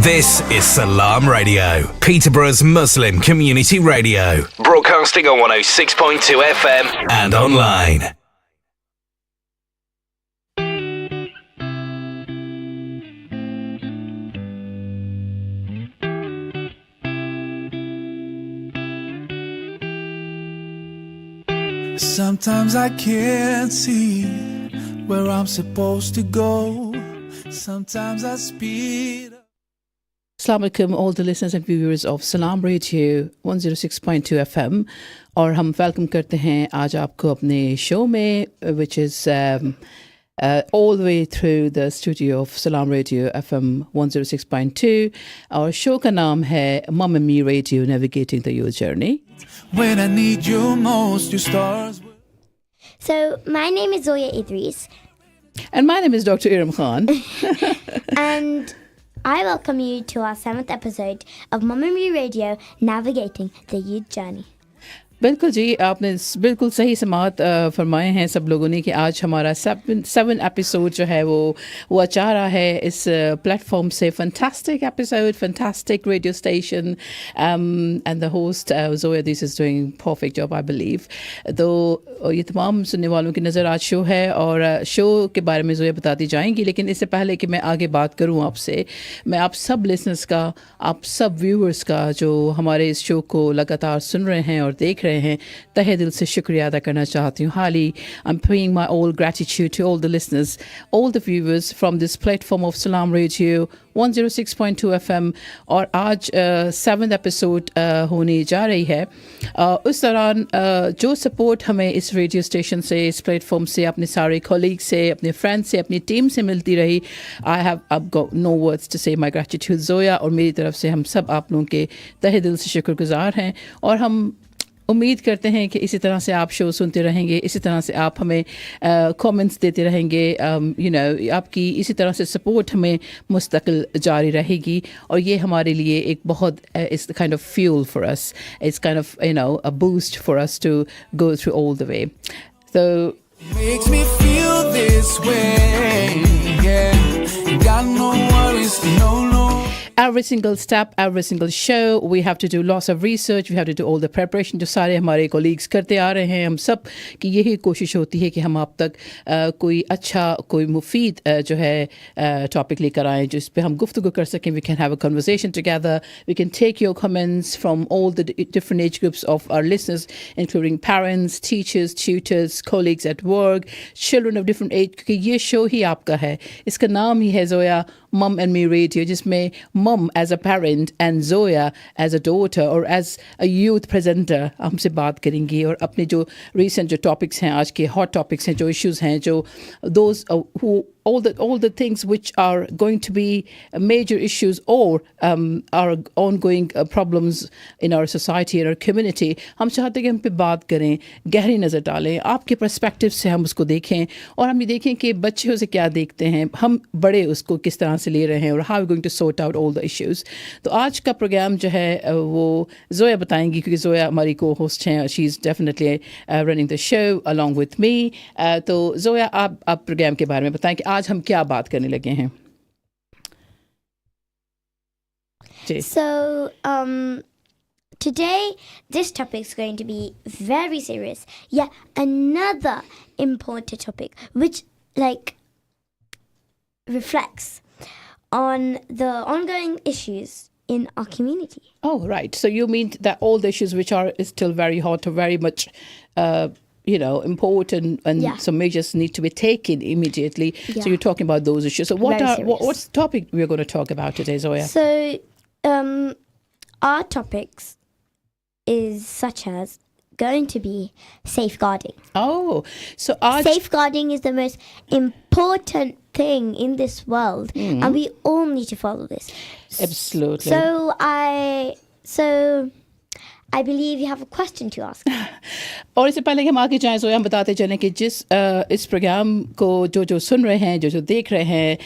This is Salam Radio, Peterborough's Muslim community radio, broadcasting on 106.2 FM and online. Sometimes I can't see where I'm supposed to go. Sometimes I speed up. Assalamu alaikum, all the listeners and viewers of Salam Radio 106.2 FM. और हम welcome करते हैं आज आपको अपने show में, which is all the way through the studio of Salam Radio FM 106.2. और show का नाम है Mum and Me Radio, Navigating the Youth Journey. When I need you most, you stars. So, my name is Zoya Idris. And my name is Dr. Erum Khan. And I welcome you to our 7th episode of Mum and Me Radio, Navigating the Youth Journey. बिल्कुल जी, आपने बिल्कुल सही समात फरमाए हैं सब लोगों ने कि आज हमारा 7 एपिसोड जो है वो आ रहा है इस प्लेटफॉर्म से. Fantastic episode, fantastic radio station, and the host Zoya this is doing perfect job I believe. तो ये तमाम सुनने वालों की नज़र आज शो है और शो के बारे में Zoya बताती जाएंगी. लेकिन इससे पहले कि मैं आगे बात करूँ आपसे, मैं आप सब लिसनर्स का, आप सब व्यूअर्स का जो हमारे इस शो को लगातार सुन रहे हैं और देख रहे हैं, तहे दिल से शुक्रिया अदा करना चाहती हूँ. हाली I'm paying my all gratitude to all the listeners, all the viewers from this platform of Salam Radio 106.2 FM. और आज 7th एपिसोड होने जा रही है. उस दौरान जो सपोर्ट हमें इस रेडियो स्टेशन से, इस प्लेटफॉर्म से, अपने सारे कॉलीग से, अपने फ्रेंड्स से, अपनी टीम से मिलती रही, आई हैव अब गॉट नो वर्ड्स टू से. माई ग्रैटिट्यूड Zoya, और मेरी तरफ से हम सब आप लोगों के तहे दिल से शुक्रगुजार हैं. और हम उम्मीद करते हैं कि इसी तरह से आप शो सुनते रहेंगे, इसी तरह से आप हमें कमेंट्स देते रहेंगे, आपकी इसी तरह से सपोर्ट हमें मुस्तकिल जारी रहेगी. और ये हमारे लिए एक बहुत it's kind of fuel for us, it's kind of a boost for us to go through all the way. So Makes me feel this way, yeah. Got no worries, no. every single step, every single show, we have to do lots of research, we have to do all the preparation. जो सारे हमारे colleagues करते आ रहे हैं, हम सब की यही कोशिश होती है कि हम आप तक कोई अच्छा, कोई मुफीद जो है टॉपिक लेकर आएँ जिस पे हम गुफ्तगू कर सकें. We can have a conversation together. We can take your comments from all the different age groups of our listeners, including parents, teachers, tutors, colleagues at work, children of different age. क्योंकि ये show ही आपका है, इसका नाम ही है Zoya Mum and Me Radio, जिसमें mum as a parent and Zoya as a daughter or as a youth presenter हमसे बात करेंगी और अपने जो recent जो topics हैं, आज के hot topics हैं, जो issues हैं, जो those who all the things which are going to be major issues or are ongoing problems in our society, in our community. हम चाहते हैं कि हम पे बात करें, गहरी नज़र डालें, आपके पर्सपेक्टिव से हम उसको देखें और हम ये देखें कि बच्चे उसे क्या देखते हैं, हम बड़े उसको किस तरह से ले रहे हैं और how we going to sort out all the issues. तो आज का प्रोग्राम जो है वो Zoya बताएंगी क्योंकि Zoya हमारी co-host हैं. She is definitely running the show along with me. तो Zoya आप प्रोग्राम के बारे में बताएं कि आज हम क्या बात करने लगे हैं. So, today this topic is going to be very serious. Yeah, another important topic which reflects on the ongoing issues in our community. Oh, right. So you mean that all the issues which are still very hot or very much important and some measures need to be taken immediately. Yeah. So you're talking about those issues. So what's the topic we're going to talk about today, Zoya? So our topics is such as going to be safeguarding. Oh, so safeguarding is the most important thing in this world, and we all need to follow this. Absolutely. So I believe you have a question to ask. और इससे पहले कि हम आगे जाएं जोया, हम बताते चलें कि इस प्रोग्राम को जो सुन रहे हैं, जो देख रहे हैं,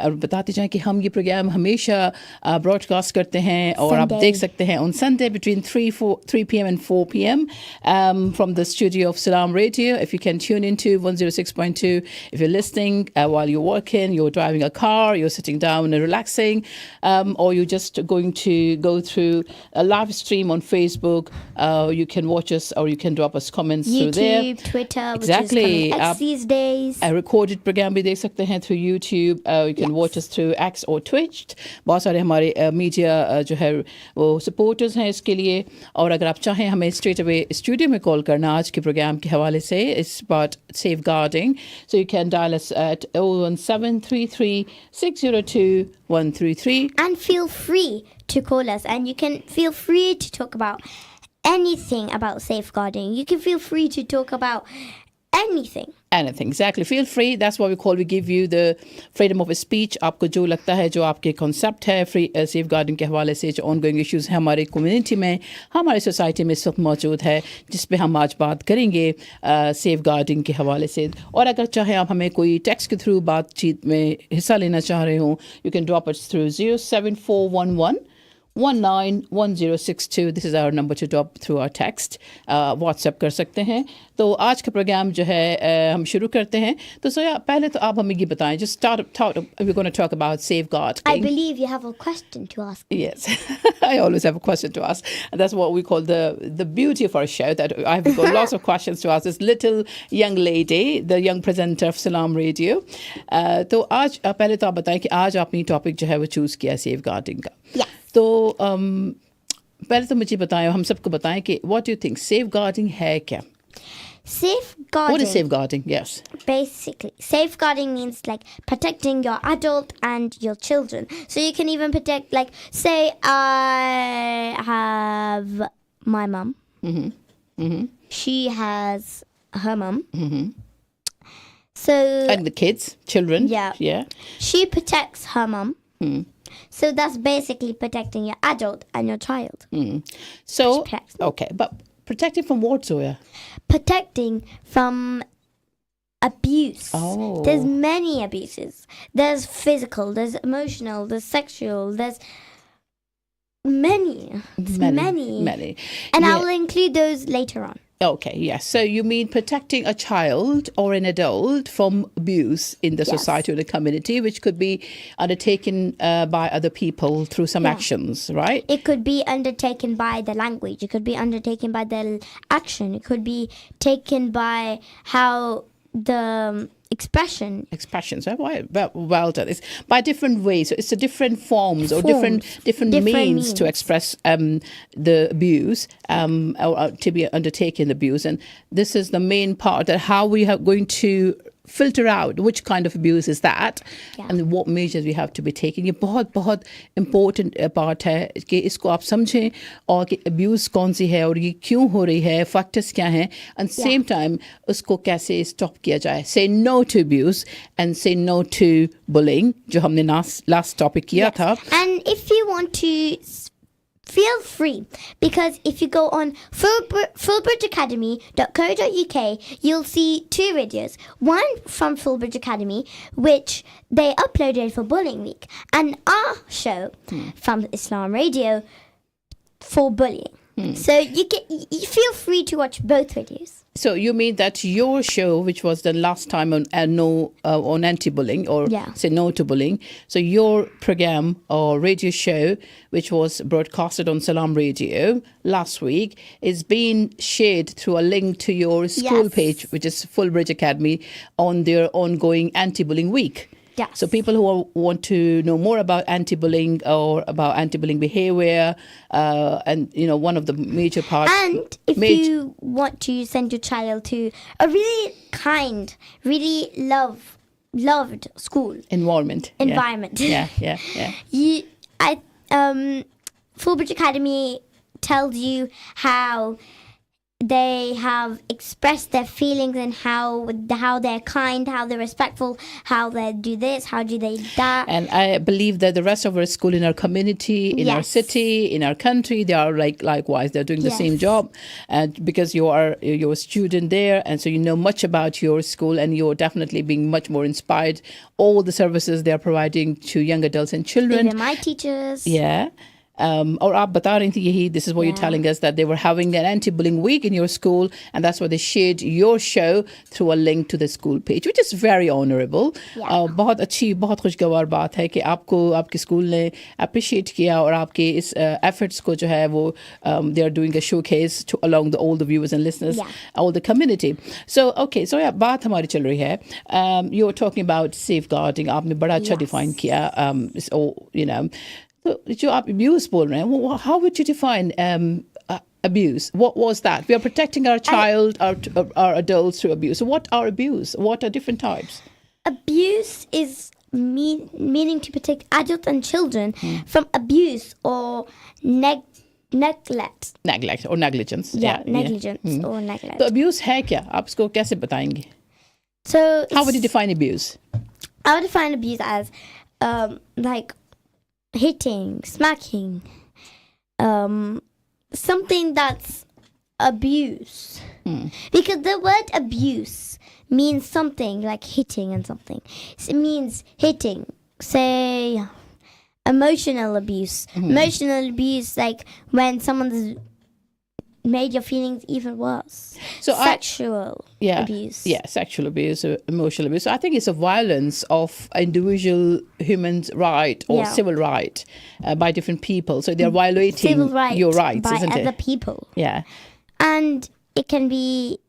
और बताते जाएं कि हम ये प्रोग्राम हमेशा ब्रॉडकास्ट करते हैं और आप देख सकते हैं on Sunday between 3 p.m. and 4 p.m. From the studio of Salam Radio. If you can tune into 106.2, if you're listening while you're working, you're driving a car, you're sitting down and relaxing, or you're just going to go through a live stream on Facebook, you can watch us or you can drop us comments through there. YouTube, Twitter, Exactly. which is coming X these days. A recorded program भी देख सकते हैं through YouTube. You can watch us through X or Twitch. बहुत सारे हमारे media जो है वो सपोर्टर्स हैं इसके लिए. और अगर आप चाहें हमें स्ट्रेट अवे स्टूडियो में कॉल करना आज के प्रोग्राम के हवाले से, it's about safeguarding. So you can dial us at 01733 602 133. And feel free to call us, and you can feel free to talk about anything about safeguarding. You can feel free to talk about anything. Anything, exactly. Feel free. That's what we give you the freedom of speech. आपको जो लगता है, जो आपके concept है free safeguarding के हवाले से, जो ongoing issues हैं हमारे community में, हमारे society में इस वक्त मौजूद है, जिस पे हम आज बात करेंगे safeguarding के हवाले से. और अगर चाहें आप हमें कोई text के through बातचीत में हिस्सा लेना चाह रहे हो, you can drop us through 07411 191062. This is our number to drop through our text. WhatsApp कर सकते हैं. तो आज का प्रोग्राम जो है हम शुरू करते हैं. तो सोया, पहले तो आप हमें ये बताएं. Just start. We're going to talk about safeguarding. I believe you have a question to ask. Yes, I always have a question to ask, and that's what we call the beauty of our show. That I've got lots of questions to ask this little young lady, the young presenter of Salam Radio. तो आज पहले तो आप बताएं कि आज आपने topic जो है वो चूज किया safeguarding का. Yes. तो पहले तो मुझे बताएं, हम सबको बताएं कि what do you think safeguarding है क्या? Safeguarding. What is safeguarding? Yes. Basically, safeguarding means like protecting your adult and your children. So you can even protect, like, say I have my mum. Mm-hmm. Mm-hmm. She has her mum. Mm-hmm. So And the kids, children. Yeah. Yeah. She protects her mum. Mm. So that's basically protecting your adult and your child. Mm. So, She protects them. okay, but protecting from what, Zoya? Protecting from abuse. Oh. There's many abuses. There's physical, there's emotional, there's sexual, there's many. Many. And Yeah. I will include those later on. Okay, yes. So you mean protecting a child or an adult from abuse in the Yes. society or the community, which could be undertaken by other people through some Yeah. actions, right? It could be undertaken by the language. It could be undertaken by the action. It could be taken by how the expressions. Well done. It's by different ways. So it's a different forms or different means to express the abuse or to be undertaking the abuse. And this is the main part, that how we are going to filter out which kind of abuse is that, and what measures we have to be taking. ये बहुत important part है कि इसको आप समझें, और कि abuse कौन सी है और ये क्यों हो रही है, factors क्या हैं, and same time उसको कैसे stop किया जाए. Say no to abuse and say no to bullying, जो हमने last topic किया था. And if you want to, feel free, because if you go on fullbridgeacademy.co.uk, you'll see two videos. One from Fullbridge Academy, which they uploaded for Bullying Week, and our show from Islam Radio for bullying. So you feel free to watch both videos. So you mean that your show, which was done last time on on anti-bullying, or say no to bullying, so your program or radio show, which was broadcasted on Salam Radio last week, is being shared through a link to your school page, which is Fullbridge Academy, on their ongoing anti-bullying week. Yes. So people who want to know more about anti-bullying or about anti-bullying behavior, and one of the major parts. And if you want to send your child to a really kind, really loved school environment. Yeah. Fullbridge Academy tells you how they have expressed their feelings and how they're kind, how they're respectful, how they do this, how do they that. And I believe that the rest of our school in our community, in our city, in our country, they are likewise. They're doing the same job, and because you're a student there, and so you know much about your school, and you're definitely being much more inspired. All the services they are providing to young adults and children. Even my teachers. Yeah. और आप बता रही थी यही, this is what you're telling us, that they were having an anti-bullying week in your school, and that's why they shared your show through a link to the school page, which is very honorable. बहुत अच्छी, बहुत खुशगवार बात है कि आपको आपके school ने appreciate किया, और आपके इस efforts को जो है वो they are doing a showcase to along all the viewers and listeners, all the community. So okay, so yeah, बात हमारी चल रही है. You were talking about safeguarding. आपने बड़ा अच्छा define किया. You know. So, जो आप abuse बोल रहे हैं, how would you define abuse? What was that? We are protecting our child, our adults through abuse. So what are abuse? What are different types? Abuse is meaning to protect adults and children from abuse or neglect. Neglect or negligence. Negligence or neglect. So abuse है क्या? आप इसको कैसे बताएंगे? So how would you define abuse? I would define abuse as like hitting, smacking, something that's abuse. Because the word abuse means something like hitting and something. It means hitting, say emotional abuse. Emotional abuse, like when someone's made your feelings even worse. So sexual abuse. Yeah, sexual abuse, emotional abuse. So I think it's a violence of individual human right or civil right by different people. So they're violating your rights, by isn't it? Other people. Yeah. And it could be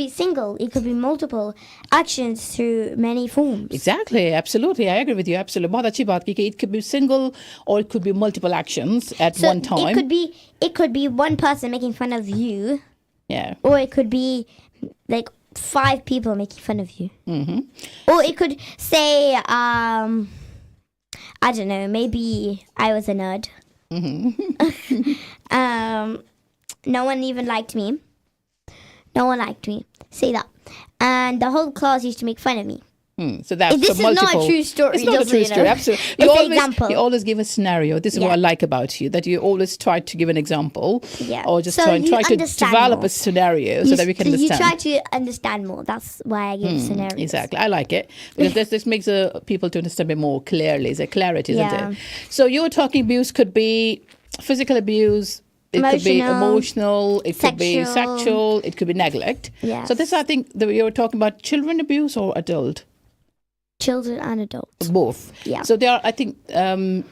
single, it could be multiple actions through many forms. Exactly, absolutely. I agree with you. Absolutely. बहुत अच्छी बात की कि it could be single or it could be multiple actions at one time. It could be one person making fun of you. Yeah. Or it could be like 5 people making fun of you. Or it could say, I don't know, maybe I was a nerd. No one even liked me. No one liked me. Say that. And the whole class used to make fun of me. So that's this is not a true story. It's not a true story. Absolutely. You always give a scenario. This is what I like about you, that you always try to give an example, or just try to develop a scenario so that we can understand. You try to understand more. That's why I give scenarios. Exactly. I like it because this makes people to understand a bit more clearly. It's a clarity, isn't it? So you're talking abuse could be physical abuse. It could be emotional, it could be sexual, it could be neglect. Yes. So this, I think, you were talking about children abuse or adult? Children and adults. Both. Yeah. So there are, I think,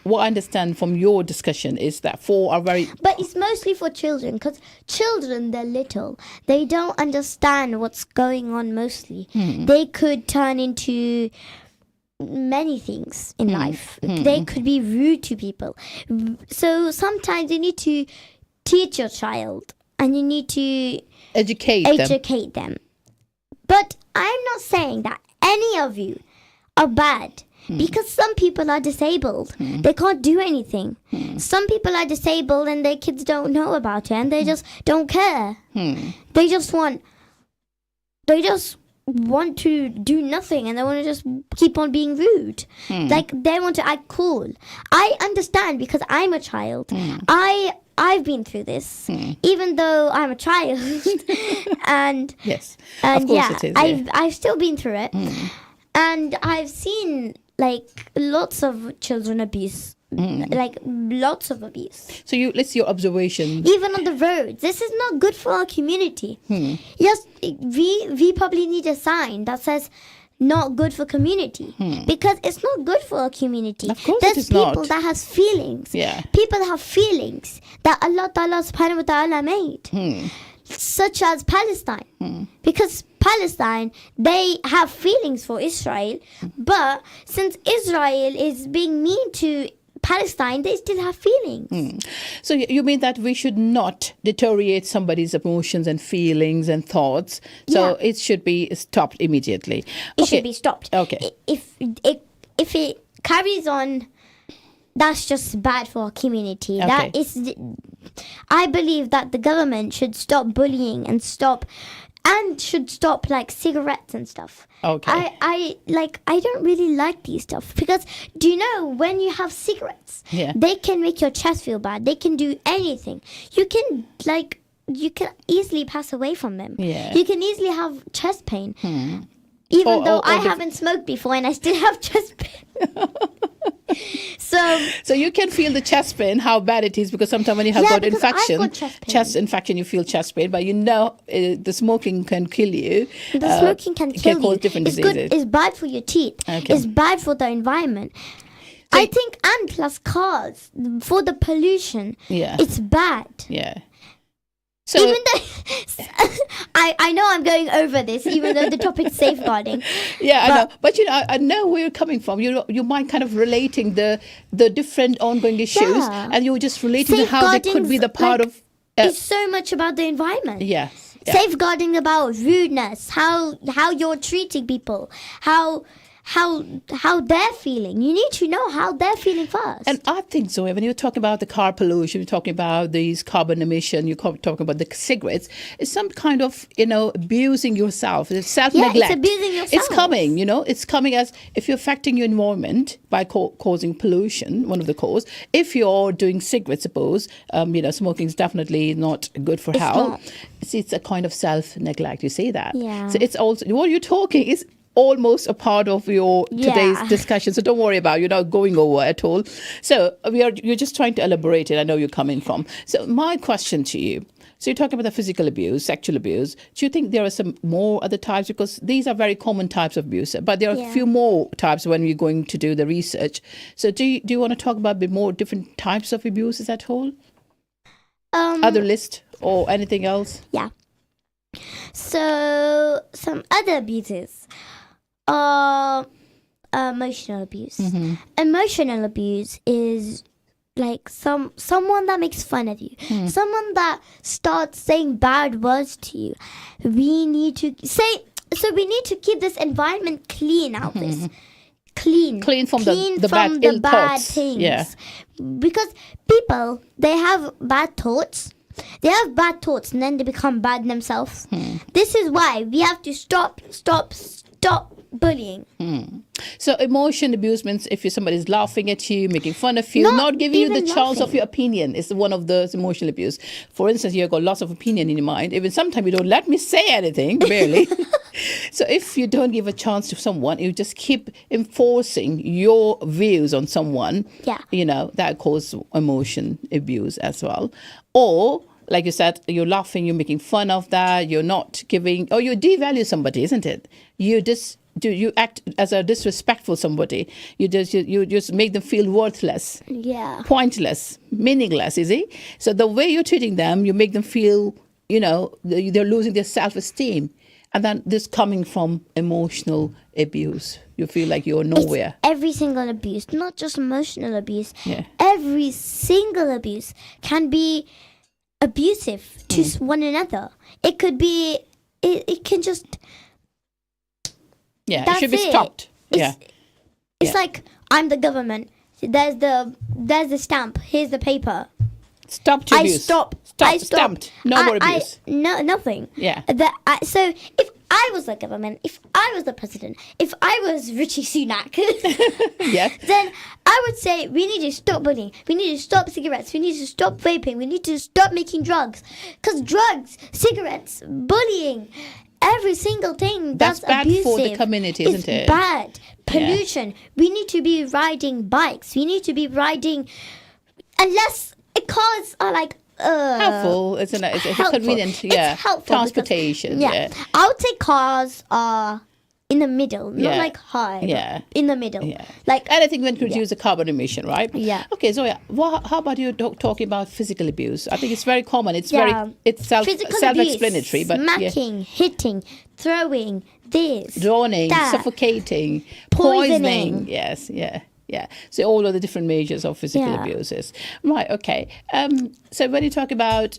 what I understand from your discussion is that 4 are very... But it's mostly for children, because children, they're little. They don't understand what's going on mostly. They could turn into many things in life. They could be rude to people. So sometimes you need to teach your child and you need to educate them. But I'm not saying that any of you are bad, because some people are disabled. They can't do anything. Some people are disabled and their kids don't know about it and they just don't care. They just want to do nothing and they want to just keep on being rude. Like they want to act cool. I understand because I'm a child. I've been through this, even though I'm a child. and yes, of course it is. I've still been through it. And I've seen like lots of children abuse. Like lots of abuse. So let's see your observation. Even on the roads, this is not good for our community. Yes, we probably need a sign that says not good for community, because it's not good for our community. Of course, there's people that has feelings. Yeah, people have feelings that Allah Ta'ala Subhanahu wa Ta'ala made, such as Palestine, because Palestine, they have feelings for Israel, but since Israel is being mean to Palestine, they still have feelings. So you mean that we should not deteriorate somebody's emotions and feelings and thoughts? So it should be stopped immediately. It should be stopped. Okay. If it carries on that's just bad for our community. Okay. That is, I believe that the government should stop bullying and should stop like cigarettes and stuff. Okay. I don't really like these stuff because do you know when you have cigarettes, Yeah. they can make your chest feel bad. They can do anything. You can easily pass away from them. Yeah. You can easily have chest pain. Even though I haven't smoked before and I still have chest pain. So you can feel the chest pain, how bad it is, because sometimes when you have got because I've infection, got chest pain. chest infection, you feel chest pain, but the smoking can kill you. The smoking can kill you. Cause different it's diseases. good. It's bad for your teeth. Okay. It's bad for the environment. I think, and plus cars, for the pollution, Yeah. it's bad. Yeah. So Even though I know I'm going over this, even though the topic's safeguarding. yeah, I know, but I know where you're coming from. You mind kind of relating the different ongoing issues, Yeah. and you're just relating to how they could be the part of. It's so much about the environment. Yes. Yeah. Safeguarding about rudeness, how you're treating people, how they're feeling. You need to know how they're feeling first. And I think, Zoya, when you're talking about the car pollution, you're talking about these carbon emission, you're talking about the cigarettes, it's some kind of, abusing yourself. It's self-neglect. Yeah, it's abusing yourself. It's coming, it's coming as if you're affecting your environment by causing pollution, one of the cause. If you're doing cigarettes, suppose, smoking is definitely not good for health. not. It's a kind of self-neglect. You see that? Yeah. So it's also, what you're talking is almost a part of your today's discussion, so don't worry about you're not going over at all. So you're just trying to elaborate it. I know you're coming from. So my question to you, so you're talking about the physical abuse, sexual abuse. Do you think there are some more other types, because these are very common types of abuse, but there are a few more types when we're going to do the research. So do you want to talk about a bit more different types of abuses at all? Other list or anything else? Yeah. So some other abuses are emotional abuse. Mm-hmm. Emotional abuse is like someone that makes fun of you, someone that starts saying bad words to you. We need to keep this environment clean out this. Clean from the bad, ill thoughts. things. Yeah. Because people, they have bad thoughts. They have bad thoughts and then they become bad themselves. This is why we have to stop bullying. So emotion abuse means if somebody's laughing at you, making fun of you, not giving you the even chance of laughing. your opinion is one of those emotional abuse. For instance, you've got lots of opinion in your mind. Even sometimes you don't let me say anything, barely. So if you don't give a chance to someone, you just keep enforcing your views on someone, that causes emotion abuse as well. Or, like you said, you're laughing, you're making fun of that, you're not giving, or you devalue somebody, isn't it? You act as a disrespectful somebody. You just make them feel worthless, pointless, meaningless, is it? So the way you're treating them, you make them feel, they're losing their self-esteem. And then this coming from emotional abuse. You feel like you're nowhere. It's every single abuse, not just emotional abuse. Yeah. Every single abuse can be abusive to one another. It could be, it can just... Yeah, it should be stopped. It's like, I'm the government. There's the stamp. Here's the paper. Stop to abuse. I stopped. No more abuse. Nothing. Yeah. So if I was the government, if I was the president, if I was Richie Sunak, then I would say we need to stop bullying. We need to stop cigarettes. We need to stop vaping. We need to stop making drugs. Because drugs, cigarettes, bullying, every single thing that's bad abusive for the community, isn't it? It's bad. Pollution. We need to be riding bikes. We need to be riding, unless cars are like helpful. It's convenient. Yeah, it's helpful transportation. Because, I would say cars are in the middle, not like high. Yeah, in the middle. Yeah, like anything that could reduce the carbon emission, right? Yeah. Okay, Zoya, how about you talking about physical abuse? I think it's very common. It's self-explanatory, but smacking, hitting, throwing, drowning, that, suffocating, poisoning. Yes, yeah. Yeah, so all of the different measures of physical abuses. Right, okay. So when you talk about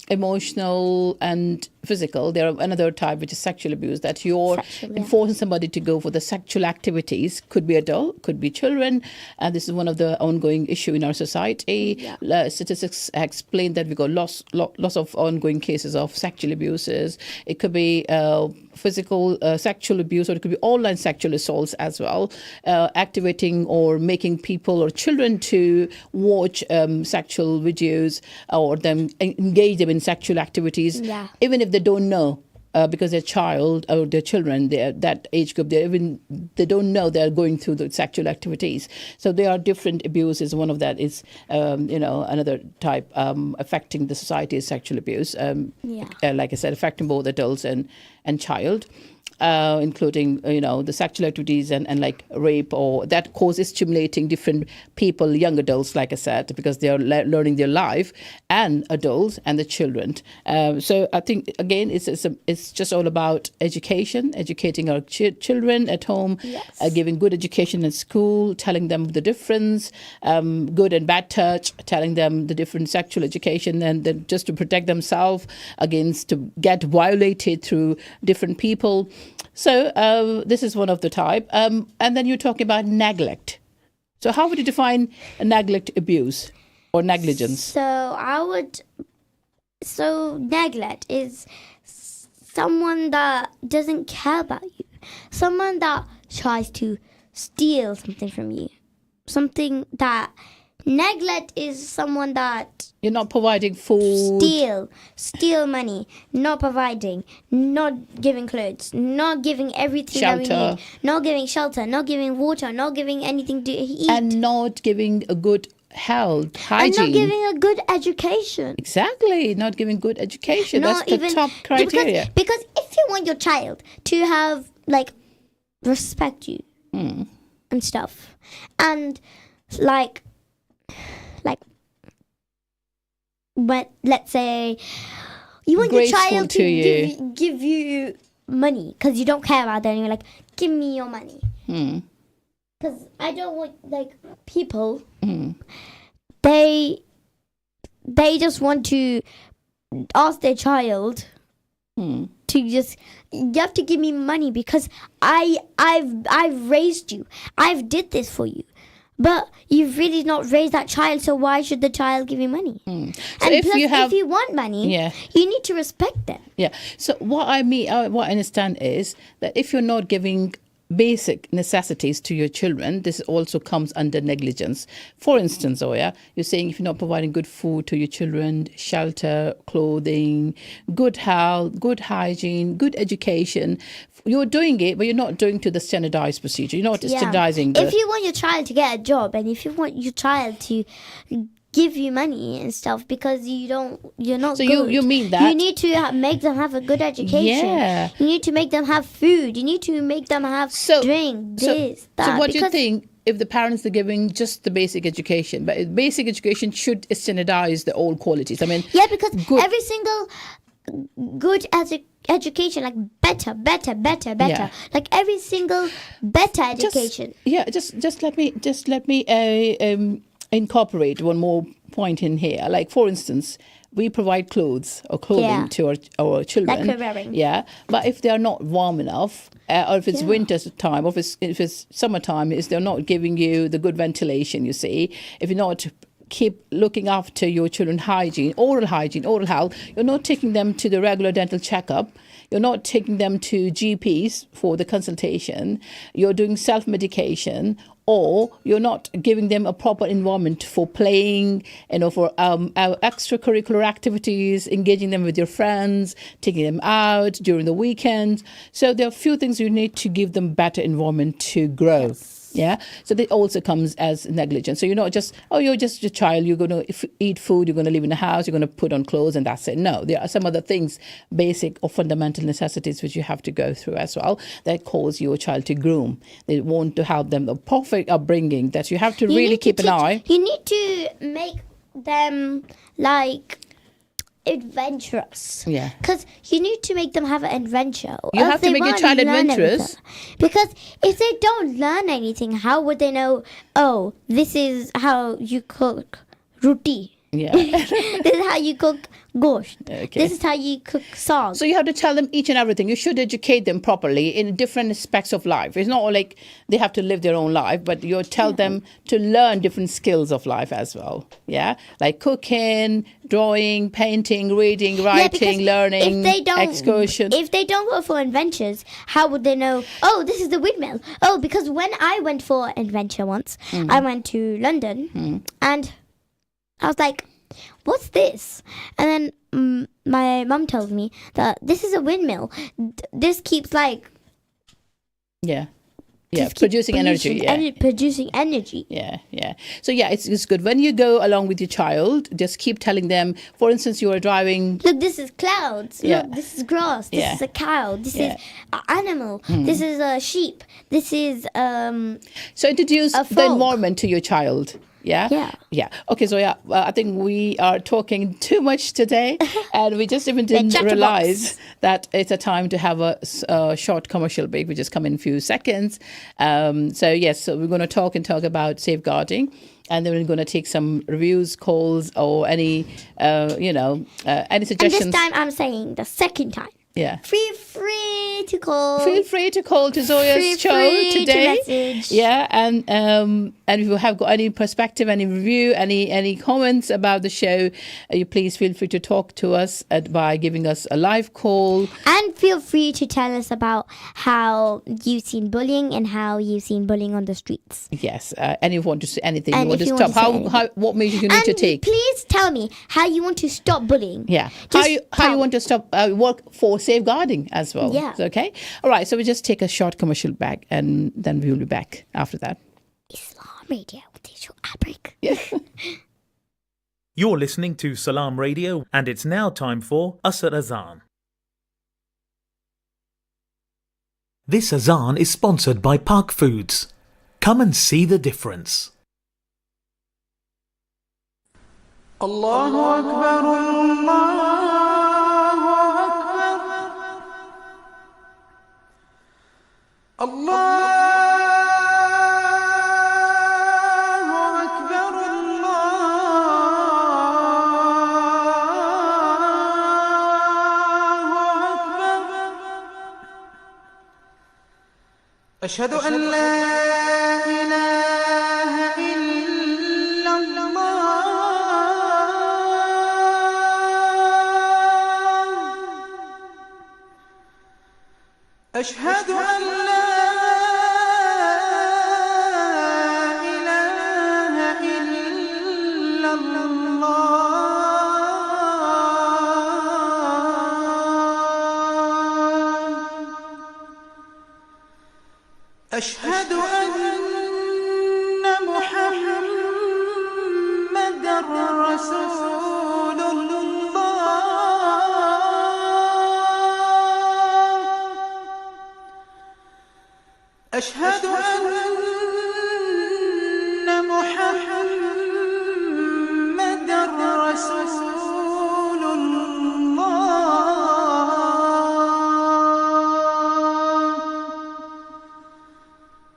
emotional and physical. There are another type which is sexual abuse, that you're Sexual, yeah. forcing somebody to go for the sexual activities. Could be adult, could be children, and this is one of the ongoing issue in our society. Statistics explain that we got lots of ongoing cases of sexual abuses. It could be physical sexual abuse, or it could be online sexual assaults as well, activating or making people or children to watch sexual videos or them engage them in sexual activities, even if they don't know. Because their child or their children, that age group, they don't know they're going through the sexual activities. So there are different abuses. One of that is, another type affecting the society is sexual abuse. Like I said, affecting both adults and child. Including the sexual activities and like rape, or that causes stimulating different people, young adults, like I said, because they are learning their life, and adults and the children. So I think again it's just all about educating our children at home, giving good education at school, telling them the difference, good and bad touch, telling them the different sexual education, and then just to protect themselves against to get violated through different people. So this is one of the type. And then you're talking about neglect. So how would you define a neglect abuse or negligence? So neglect is someone that doesn't care about you. Someone that tries to steal something from you. Something that... Neglect is someone that... You're not providing food. Steal money, not providing, not giving clothes, not giving everything that we need, not giving shelter, not giving water, not giving anything to eat. And not giving a good health, hygiene. And not giving a good education. Exactly, not giving good education. That's the top criteria. Because if you want your child to have, like, respect you and stuff, and, but let's say you want Graceful your child to give you money because you don't care about them, and you're like, give me your money. Because I don't want, like, people, they just want to ask their child to just, you have to give me money because I've raised you. I've did this for you. But you've really not raised that child, so why should the child give you money? So and if plus, if you want money, you need to respect them. Yeah. So what I understand is that if you're not giving basic necessities to your children, this also comes under negligence. For instance, Zoya, you're saying if you're not providing good food to your children, shelter, clothing, good health, good hygiene, good education, you're doing it, but you're not doing to the standardized procedure. You're not standardizing. If you want your child to get a job, and if you want your child to give you money and stuff because you're not so good. you mean that you need to make them have a good education. You need to make them have food. You need to make them have drink, that. So what do you think if the parents are giving just the basic education, but basic education should standardize the old qualities? I mean, because every single good education, like better, like every single better education. Just let me incorporate one more point in here. Like, for instance, we provide clothing to our children. Like we're wearing. Yeah, but if they are not warm enough, or if it's winter time, or if it's summertime, is they're not giving you the good ventilation. You see, if you're not keep looking after your children's hygiene, oral health, you're not taking them to the regular dental checkup. You're not taking them to GPs for the consultation. You're doing self-medication, or you're not giving them a proper environment for playing, for extracurricular activities, engaging them with your friends, taking them out during the weekends. So there are a few things you need to give them better environment to grow. Yes. Yeah, so that also comes as negligence. So you're not just, you're just a child, you're going to eat food, you're going to live in a house, you're going to put on clothes, and that's it. No, there are some other things, basic or fundamental necessities, which you have to go through as well, that cause your child to groom. They want to help them the perfect upbringing, that you have to really keep an eye. You need to make them, like, adventurous. Yeah. Because you need to make them have an adventure. You have to make your child adventurous. Because if they don't learn anything, how would they know, this is how you cook roti? Yeah. This is how you cook gosht. Okay. This is how you cook saag. So you have to tell them each and everything. You should educate them properly in different aspects of life. It's not like they have to live their own life, but you tell them to learn different skills of life as well. Yeah, like cooking, drawing, painting, reading, writing, learning, excursion. If they don't go for adventures, how would they know? Oh, this is the windmill. Oh, because when I went for an adventure once, I went to London and I was like, what's this? And then my mum told me that this is a windmill. This keeps Producing energy. Producing energy. Yeah. So it's good. When you go along with your child, just keep telling them, for instance, you are driving. Look, this is clouds. Yeah. Look, this is grass. This is a cow. This is an animal. This is a sheep. This is So introduce a the frog. environment to your child. Yeah. Okay, so I think we are talking too much today, and we just even didn't realize that it's a time to have a short commercial break, which is coming in a few seconds. So we're going to talk about safeguarding, and then we're going to take some reviews, calls, or any suggestions. And this time I'm saying the second time. Yeah. Feel free to call. Feel free to call to Zoya's show today. To message. Yeah, and if you have got any perspective, any review, any comments about the show, you please feel free to talk to us by giving us a live call. And feel free to tell us about how you've seen bullying and how you've seen bullying on the streets. Yes, and if you want to say anything, And you want if to you stop. want to say How what measures you need to take? Please tell me how you want to stop bullying. Yeah, Just how you want to stop work for safeguarding as well. Yeah. Okay. All right. So we just take a short commercial break, and then we will be back after that. Islam Radio, digital outbreak. Yeah. You're listening to Salam Radio, and it's now time for Asr Azan. This Azan is sponsored by Park Foods. Come and see the difference. Allahu Akbar, Allahu Akbar, Allahu Akbar, Allahu Akbar. Ashhadu an la ilaha illa Allah. أشهد أن لا إله إلا الله. أشهد أن محمدًا رسول الله. أشهد أن محمدًا رسول الله.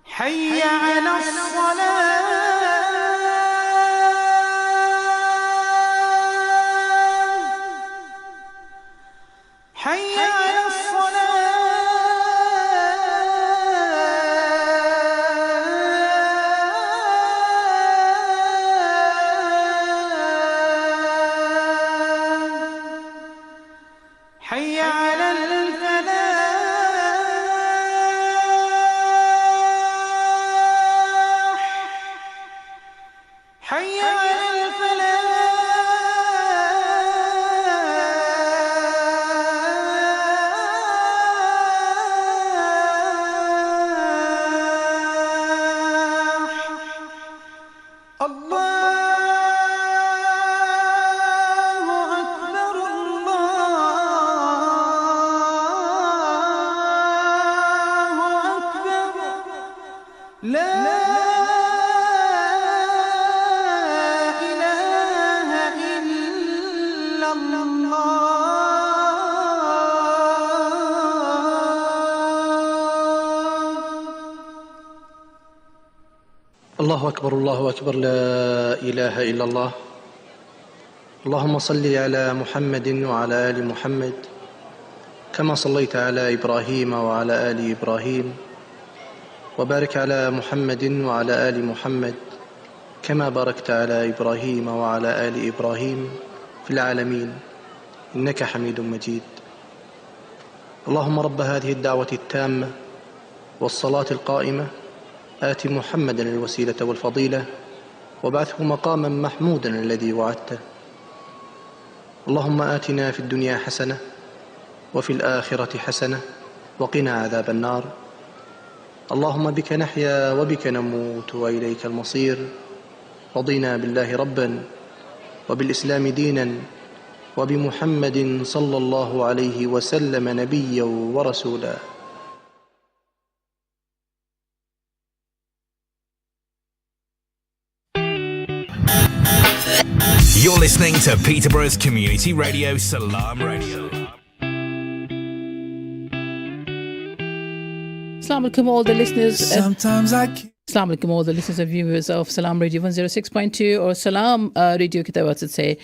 حي على الصلاة. حي على حي على الفلاح. حي على الفلاح. الله أكبر، الله أكبر. لا إله إلا الله. الله أكبر الله أكبر لا إله إلا الله اللهم صل على محمد وعلى آل محمد كما صليت على إبراهيم وعلى آل إبراهيم وبارك على محمد وعلى آل محمد كما باركت على إبراهيم وعلى آل إبراهيم في العالمين إنك حميد مجيد. اللهم رب هذه الدعوة التامة والصلاة القائمة آت محمدا الوسيلة والفضيلة وابعثه مقاما محمودا الذي وعدته. اللهم آتنا في الدنيا حسنة وفي الآخرة حسنة وقنا عذاب النار. اللهم بك نحيا وبك نموت وإليك المصير. رضينا بالله ربا وبالإسلام دينا وبمحمد صلى الله عليه وسلم نبيا ورسولا. You're listening to Peterborough's Community Radio, Salam Radio. Assalamu alaikum all the listeners. Sometimes I can't. Assalamu alaikum all the listeners and viewers of Salam Radio 106.2 और Salam Radio की तरफ से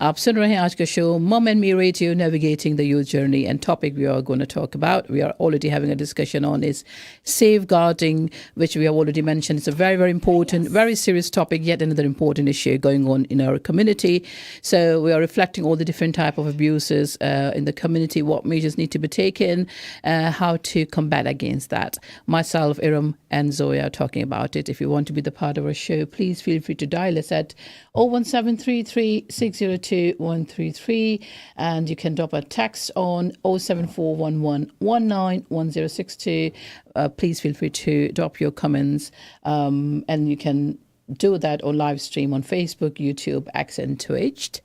आप सुन रहे हैं आज का show Mum and Me Radio, Navigating the Youth Journey, and topic we are going to talk about, we are already having a discussion on, is safeguarding, which we have already mentioned. It's a very, very important, very serious topic, yet another important issue going on in our community. So we are reflecting all the different type of abuses in the community, what measures need to be taken, how to combat against that. Myself, Erum and Zoya are talking about it. If you want to be the part of our show, please feel free to dial us at 01733 602 133, and you can drop a text on 07411 191062. Please feel free to drop your comments, and you can do that on live stream on Facebook, YouTube, X, and Twitch.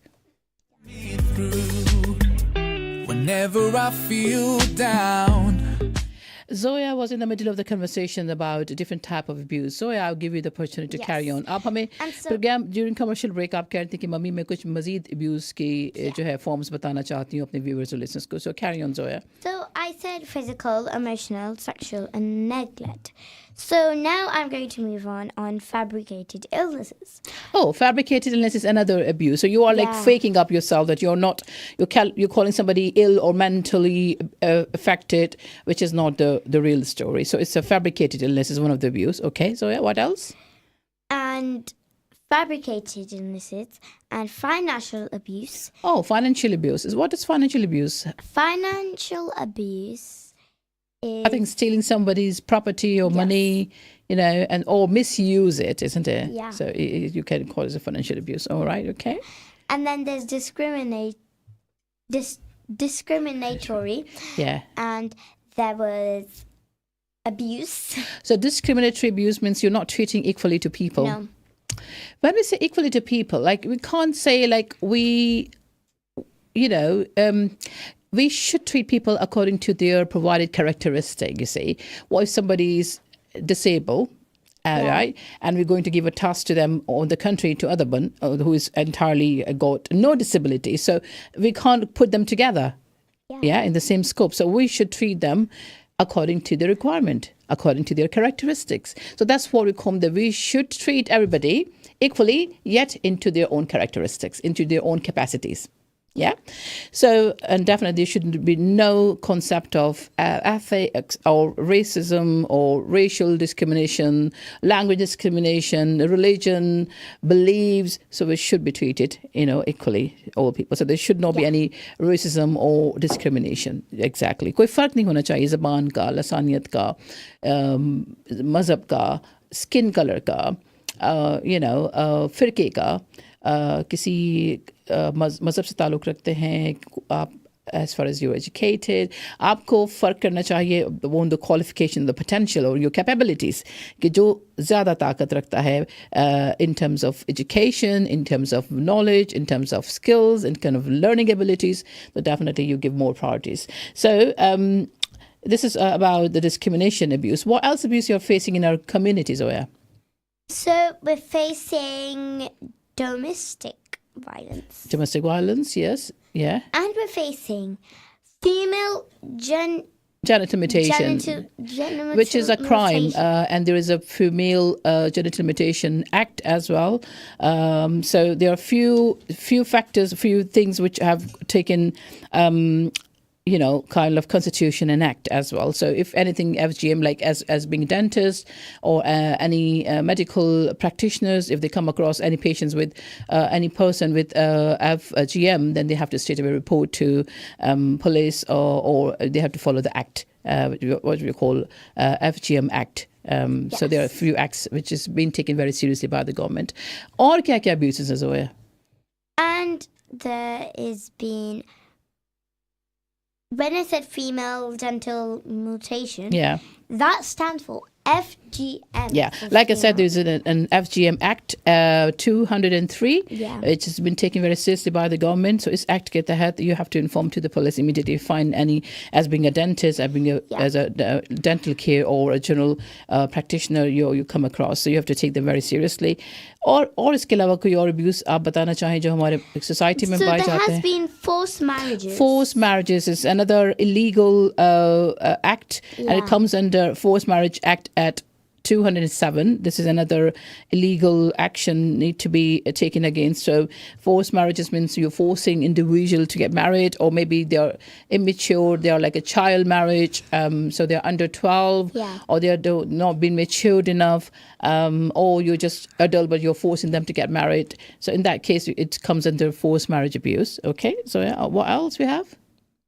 Whenever I feel down. Zoya was in the middle of the conversation about a different type of abuse. Zoya, I'll give you the opportunity to carry on. आप हमें programme during commercial break आप कह रहे थे कि mummy मैं कुछ मजीद abuse की जो है forms बताना चाहती हूँ अपने viewers और listeners को. So carry on, Zoya. So I said physical, emotional, sexual, and neglect. So now I'm going to move on fabricated illnesses. Oh, fabricated illness is another abuse. So you are like faking up yourself that you're not, you're calling somebody ill or mentally affected, which is not the real story. So it's a fabricated illness is one of the abuse. Okay, so yeah, what else? And fabricated illnesses and financial abuse. Oh, financial abuse. What is financial abuse? Financial abuse is, I think stealing somebody's property or money, you know, and or misuse it, isn't it? Yeah. So you can call it a financial abuse. All right, okay. And then there's discriminatory. Yeah. And there was abuse. So discriminatory abuse means you're not treating equally to people. No. When we say equally to people, like we can't say like we, you know, we should treat people according to their provided characteristic, you see. What if somebody is disabled, right? And we're going to give a task to them on the country to other one who is entirely got no disability. So we can't put them together, in the same scope. So we should treat them according to the requirement, according to their characteristics. So that's what we call that we should treat everybody equally, yet into their own characteristics, into their own capacities. Yeah. So, and definitely there shouldn't be no concept of ethics or racism or racial discrimination, language discrimination, religion, beliefs. So we should be treated, you know, equally, all people. So there should not be any racism or discrimination. Exactly. कोई फर्क नहीं होना चाहिए ज़बान का, लसानियत का, मज़हब का, skin color का, you know, फ़िरके का, किसी मज़हब से ताल्लुक़ रखते हैं आप, as far as you're educated, आपको फ़र्क करना चाहिए on the qualification, the potential or your capabilities, कि जो ज़्यादा ताकत रखता है in terms of education, in terms of knowledge, in terms of skills, in kind of learning abilities, so definitely you give more priorities. So this is about the discrimination abuse. What else abuse you're facing in our communities, Zoya? So we're facing domestic violence. Domestic violence, yes, yeah. And we're facing female genital mutation, which is a crime, and there is a Female Genital Mutation Act as well. So there are few factors, few things which have taken kind of constitution and act as well. So if anything, FGM, like as being dentist or any medical practitioners, if they come across any patients with any person with FGM, then they have to straight away report to police, or they have to follow the act, what we call FGM Act. Yes. So there are a few acts which is being taken very seriously by the government. और क्या-क्या abuses है Zoya? And there is been, when I said female genital mutation, that stands for FGM. Yeah, like I said, there's an FGM Act 203, which has been taken very seriously by the government. So it's act get ahead. You have to inform to the police immediately. If you find any as being a dentist, as a dental care or a general practitioner you come across. So you have to take them very seriously. और इसके अलावा कोई और abuse आप बताना चाहें जो हमारे society में पाए जाते हैं? So there has been forced marriages. Forced marriages is another illegal act, and it comes under Forced Marriage Act at 207. This is another illegal action need to be taken against. So forced marriages means you're forcing individual to get married, or maybe they're immature, they're like a child marriage, so they're under 12, or they're not been matured enough, or you're just adult but you're forcing them to get married. So in that case, it comes under forced marriage abuse. Okay, so what else we have?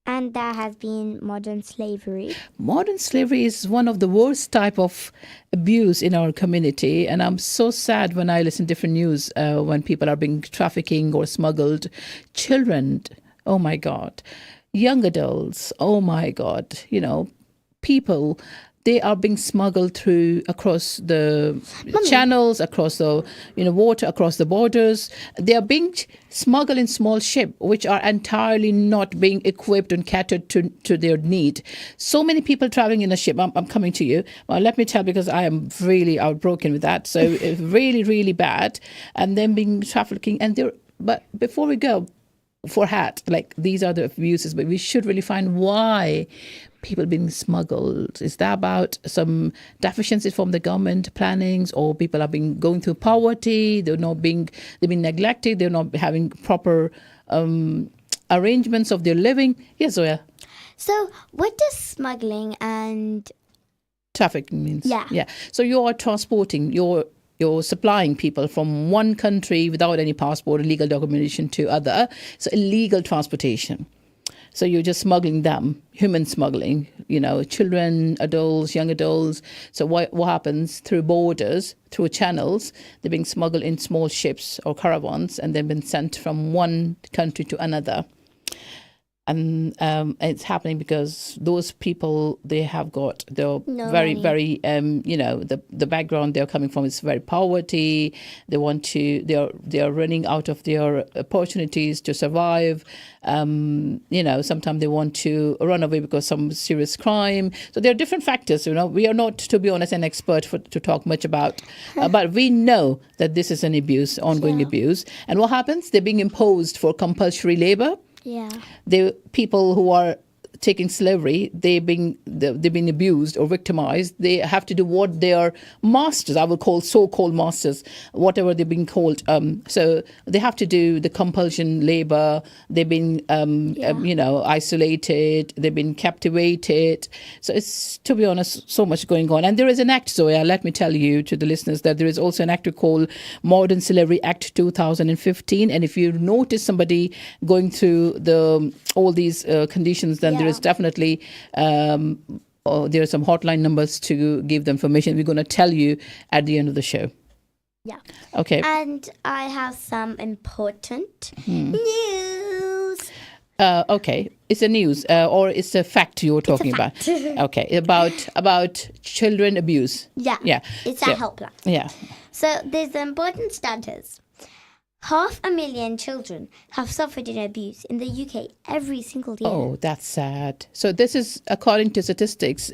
And there has been modern slavery. Modern slavery is one of the worst type of abuse in our community. And I'm so sad when I listen to different news when people are being trafficking or smuggled. Children, oh my God. Young adults, oh my God. People, they are being smuggled through across the channels, across the water, across the borders. They are being smuggled in small ships, which are entirely not being equipped and catered to their need. So many people traveling in a ship. I'm coming to you. Well, let me tell, because I am really outbroken with that. So it's really, really bad. And then being trafficking. But before we go, for hat, like these are the abuses, but we should really find why people being smuggled. Is that about some deficiencies from the government plannings, or people are going through poverty? They've been neglected. They're not having proper arrangements of their living. Yes, Zoya. So what does smuggling and trafficking means? Yeah. So you are transporting, you're supplying people from one country without any passport, illegal documentation, to other. So illegal transportation. So you're just smuggling them, human smuggling, children, adults, young adults. So what happens through borders, through channels, they're being smuggled in small ships or caravans, and then been sent from one country to another. And it's happening because those people, they have got the very, very, the background they're coming from is very poverty. They are running out of their opportunities to survive. Sometimes they want to run away because some serious crime. So there are different factors. We are not, to be honest, an expert to talk much about, but we know that this is an abuse, ongoing abuse. And what happens? They're being imposed for compulsory labor. Yeah. The people who are taking slavery, they've been abused or victimized. They have to do what their masters, I will call so-called masters, whatever they're being called. So they have to do the compulsion labor. They've been, isolated. They've been captivated. So it's, to be honest, so much going on. And there is an act, Zoya, let me tell you to the listeners that there is also an act called Modern Slavery Act 2015. And if you notice somebody going through all these conditions, then there is definitely there are some hotline numbers to give the information. We're going to tell you at the end of the show. Yeah. Okay. And I have some important news. Okay. It's a news or it's a fact you're talking about. Okay. About children abuse. Yeah. Yeah. It's a helpline. Yeah. So there's the important status. 500,000 children have suffered in abuse in the UK every single year. Oh, that's sad. So this is according to statistics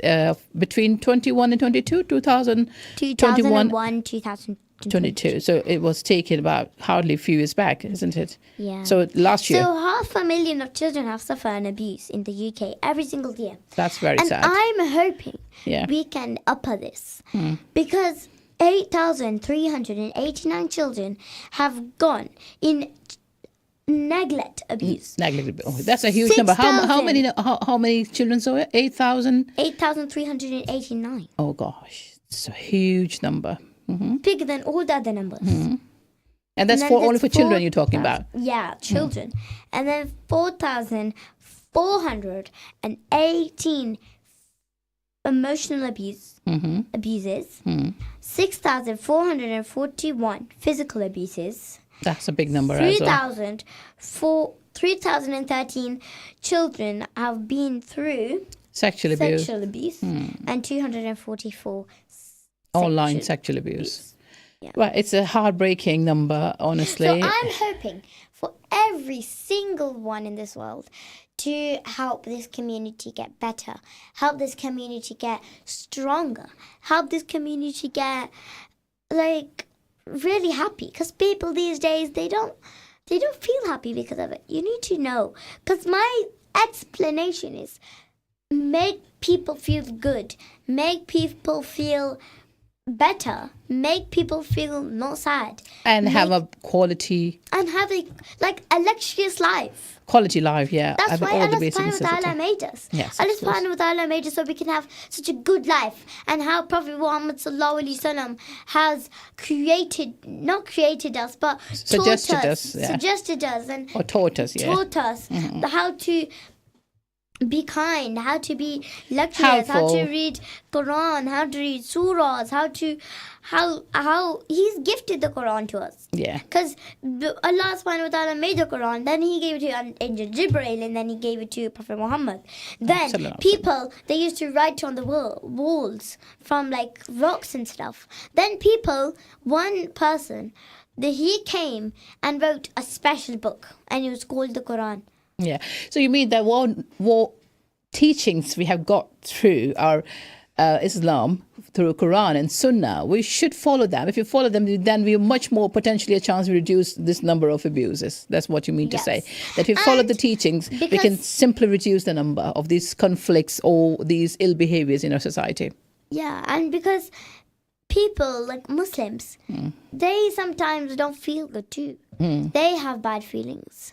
between 21 and 22, 2021. 2001, 2002. 22. So it was taken about hardly a few years back, isn't it? Yeah. So last year. So 500,000 of children have suffered abuse in the UK every single year. That's very and sad. I'm hoping Yeah. we can upper this because 8,389 children have gone in neglect abuse. Negligible. Oh, that's a huge number. How many children saw it? 8,000? 8,389. Oh gosh, it's a huge number. Bigger than all the other numbers. And that's And then only there's for children you're talking about. Yeah, children. And then 4,418 emotional abuses. 6,441 physical abuses. That's a big number as well. 3,013 children have been through Sexual abuse. And 244 Online sexual abuse. Yeah. Well, it's a heartbreaking number, honestly. So I'm hoping for every single one in this world to help this community get better, help this community get stronger, help this community get really happy. Because people these days they don't feel happy because of it. You need to know. Because my explanation is make people feel good, make people feel better, make people feel not sad, and have a quality and have a luxurious life. quality life. Yeah, That's why all Allah the basic subhanahu wa ta'ala necessities. made us. Yes, Allah of course. subhanahu wa ta'ala made us so we can have such a good life. And how Prophet Muhammad sallallahu alaihi wasallam has not created us, but Suggested us, yeah. suggested us and Or taught us, yeah. taught us how to be kind, how to be luxurious, how to Helpful. read Quran, how to read surahs, how He's gifted the Quran to us. Yeah. Because Allah subhanahu wa ta'ala made the Quran, then He gave it to Angel Jibreel, and then He gave it to Prophet Muhammad. Then Sallallahu people, they used to write on the walls from rocks and stuff. Then one person, he came and wrote a special book, and it was called the Quran. Yeah. So you mean that what teachings we have got through our Islam, through Quran and Sunnah, we should follow them. If you follow them, then we have much more potentially a chance to reduce this number of abuses. That's what you mean to say. That if we follow the teachings, we can because- simply reduce the number of these conflicts or these ill behaviors in our society. Yeah, and because people like Muslims, they sometimes don't feel good too. They have bad feelings.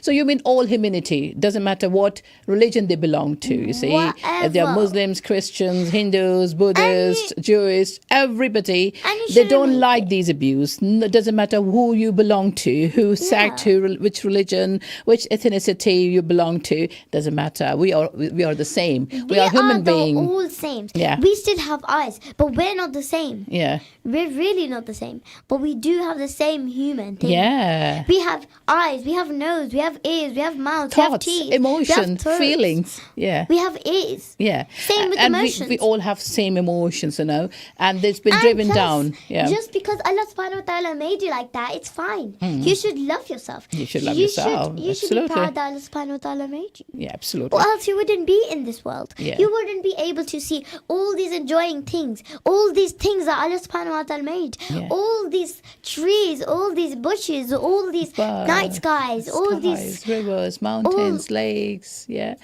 So you mean all humanity, doesn't matter what religion they belong to, you see. If they are Whatever. Muslims, Christians, Hindus, Buddhists, Jewish, everybody, And you they shouldn't don't make like these abuse. It doesn't matter who you belong to, who sect, which religion, which ethnicity you belong to, doesn't matter. We are the same. We are human beings. All same. Yeah. We still have eyes, but we're not the same. Yeah. We're really not the same. But we do have the same human thing. Yeah. We have eyes, we have nose, we have ears, we have mouth, we have Thoughts, teeth, emotion, we have throats. feelings. Yeah. We have ears. Yeah. Same with and emotions. we all have same emotions, you know, and it's been And driven plus, down. Yeah. Just because Allah subhanahu wa ta'ala made you like that, it's fine. You should love yourself. You should love yourself. You should be Absolutely. proud that Allah subhanahu wa ta'ala made you. Yeah, absolutely. Or else you wouldn't be in this world. Yeah. You wouldn't be able to see all these enjoying things, all these things that Allah subhanahu wa ta'ala made, Yeah. all these trees, all these bushes, all these Birds, night skies, all these. rivers, mountains, lakes. Yeah.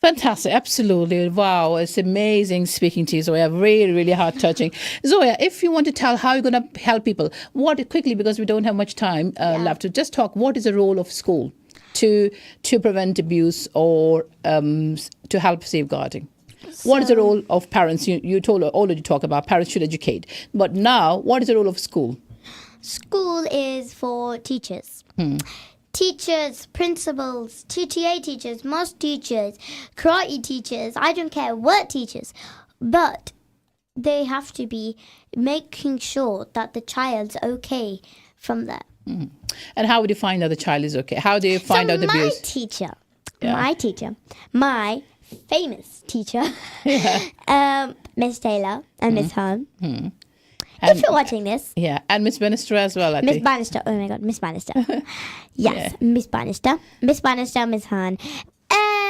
Fantastic. Absolutely. Wow. It's amazing speaking to you, Zoya. Really, really heart touching. Zoya, if you want to tell how you're going to help people, quickly, because we don't have much time left, to just talk, what is the role of school to prevent abuse or to help safeguarding? What is the role of parents? You already talk about parents should educate. But now, what is the role of school? School is for teachers. Teachers, principals, TTA teachers, maths teachers, karate teachers, I don't care what teachers. But they have to be making sure that the child's okay from there. And how would you find out the child is okay? How do you find out the abuse? My famous teacher, Miss Taylor and Miss Han. If you're watching this, Yeah, and Miss Bannister as well, I Miss think. Bannister. Oh my God, Miss Bannister. Yes, Miss Bannister, Miss Han,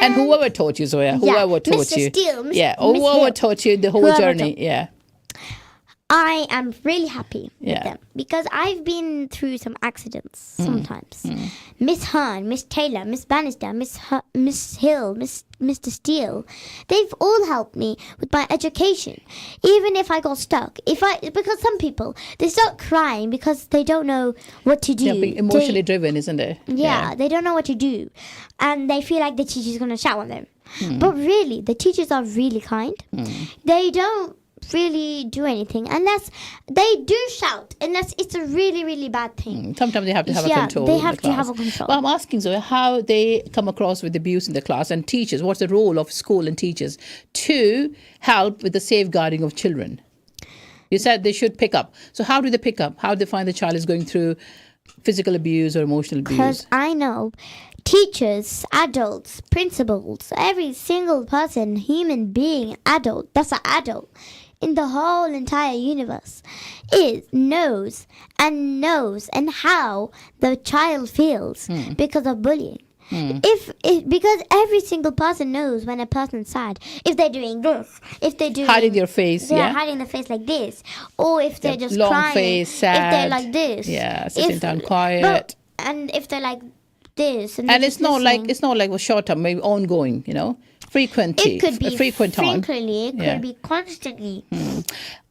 And whoever taught you, Zoya, whoever taught Mr. you. Steele, yeah, Miss whoever Hill. taught you the whole Whoever journey. Yeah. I am really happy with Yeah. them because I've been through some accidents sometimes. Miss Hearn, Miss Taylor, Miss Bannister, Miss Hill, Mr. Steele, they've all helped me with my education. Even if I got stuck, because some people, they start crying because they don't know what to do. Yeah, being emotionally driven, isn't it? Yeah, they don't know what to do. And they feel like the teacher's going to shout on them. But really, the teachers are really kind. They don't really do anything unless they do shout, unless it's a really, really bad thing. Sometimes they have to have a control. They in the have to class. have a control. Well, I'm asking Zoya how they come across with abuse in the class, and teachers. What's the role of school and teachers to help with the safeguarding of children? You said they should pick up. So how do they pick up? How do they find the child is going through physical abuse or emotional Because abuse? I know teachers, adults, principals, every single person, human being, adult, that's an adult in the whole entire universe knows and how the child feels because of bullying. Because every single person knows when a person's sad. If they're doing this, if they're doing Hiding their face, they're hiding their face like this, or if they're just long crying, face, if sad. they're like this, Sitting down quiet. and if they're like this, and And they're it's just not listening. like it's not like a short term, maybe ongoing. Frequently. It could be frequent time. frequently. It Yeah. could be constantly.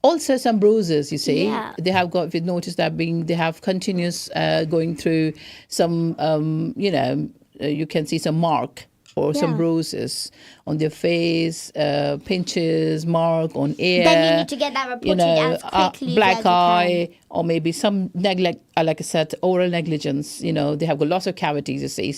Also, some bruises. You see, Yeah. they have got. If you notice that they have continuous going through some. You can see some mark or some Yeah. bruises on their face, pinches, mark on ear. Then you need to get that reported as quickly black as you eye, or maybe some neglect. Like I said, oral negligence. They have got lots of cavities. You see,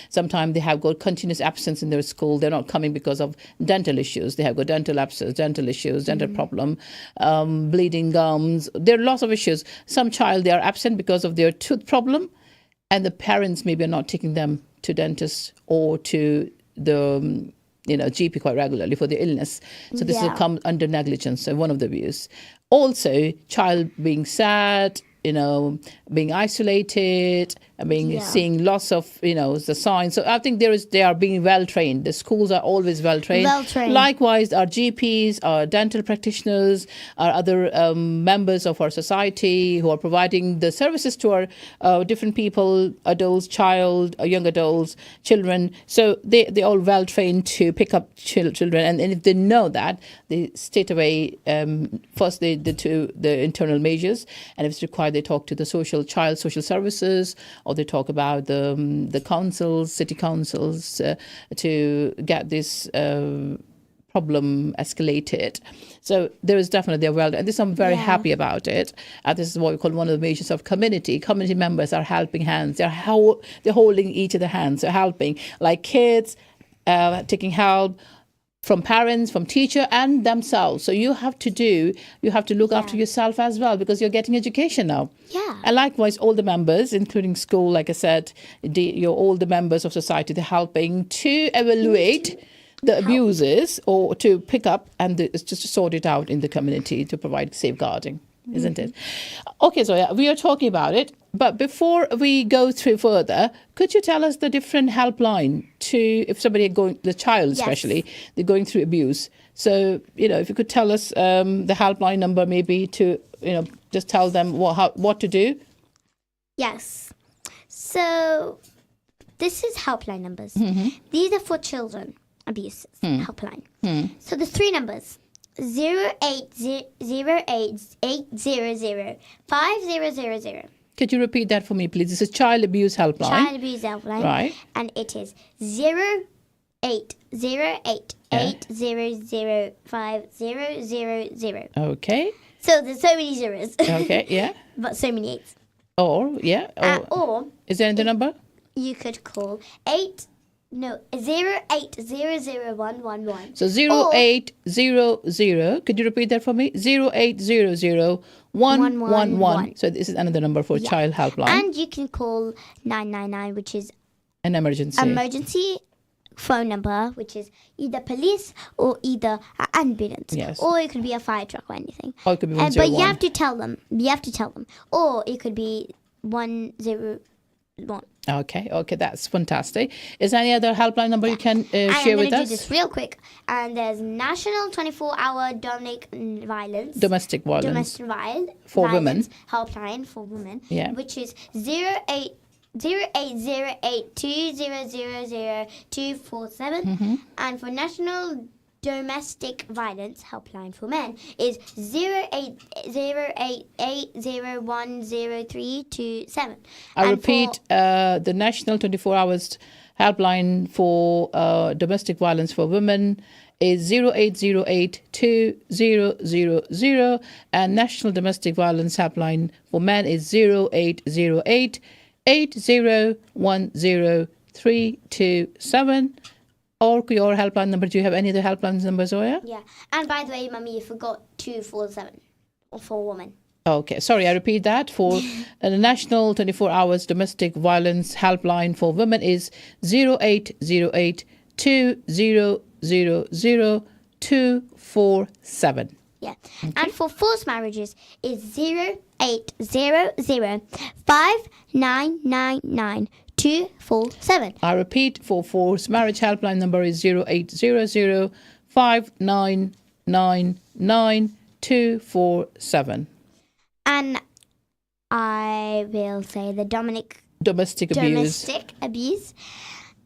sometimes they have got continuous absence in their school. They're not coming because of dental issues. They have got dental abscess, dental issues, dental problem, bleeding gums. There are lots of issues. Some child, they are absent because of their tooth problem, and the parents maybe are not taking them to dentists or to the GP quite regularly for the illness. So this will come under negligence, so one of the views. Also, child being sad, being isolated, seeing lots of, the signs. So I think they are being well trained. The schools are always well trained. Well trained. Likewise, our GPs, our dental practitioners, our other members of our society who are providing the services to our different people, adults, young adults, children. So they're all well trained to pick up children. And if they know that, they straight away, first they do the internal measures. And if it's required, they talk to the social services, or they talk about the councils, city councils, to get this problem escalated. So there is definitely, they're well, and this I'm very happy about it. This is what we call one of the measures of community. Community members are helping hands. They're holding each other's hands. They're helping, like kids, taking help from parents, from teacher, and themselves. So you have to look after yourself as well, because you're getting education now. Yeah. And likewise, all the members, including school, like I said, all the members of society, they're helping to evaluate the abuses or to pick up and just to sort it out in the community to provide safeguarding, isn't it? Okay, so we are talking about it. But before we go through further, could you tell us the different helpline if somebody the child especially, they're going through abuse. So, if you could tell us the helpline number maybe to, just tell them what to do. Yes. So this is helpline numbers. These are for children abuse helpline. So the three numbers: 08088005000. Could you repeat that for me, please? This is Child Abuse Helpline. Child abuse helpline. Right. And it is 08088005000. Okay. So there's so many zeros. Okay, yeah. But so many eights. Or Or is there the number? you could call 0800111. So 0800. Could you repeat that for me? 0800111. So this is another number for child helpline. And you can call 999, which is An emergency. emergency phone number, which is either police or either an ambulance. Yes. Or it could be a fire truck or anything. Or it could be But 101. you have to tell them. Or it could be 101. Okay, that's fantastic. Is there any other helpline number you can And share I'm with going to us? do this real quick. And there's National 24-Hour Domestic violence for women. Helpline for women, Yeah. which is 080820000247. And for National Domestic Violence Helpline for Men is 0808801037. I repeat, the National 24 Hours Helpline for Domestic Violence for Women is 08082000, and National Domestic Violence Helpline for Men is 0808801037. Or your helpline number. Do you have any other helpline number, Zoya? Yeah. And by the way, Mummy, you forgot 247 for women. Okay, sorry, I repeat that. For the National 24 Hours Domestic Violence Helpline for Women is 080820000247. Yeah. Okay. And for forced marriages is 0800-599-247. I repeat, for forced marriage helpline number is 0800-599-247. And I will say the domestic abuse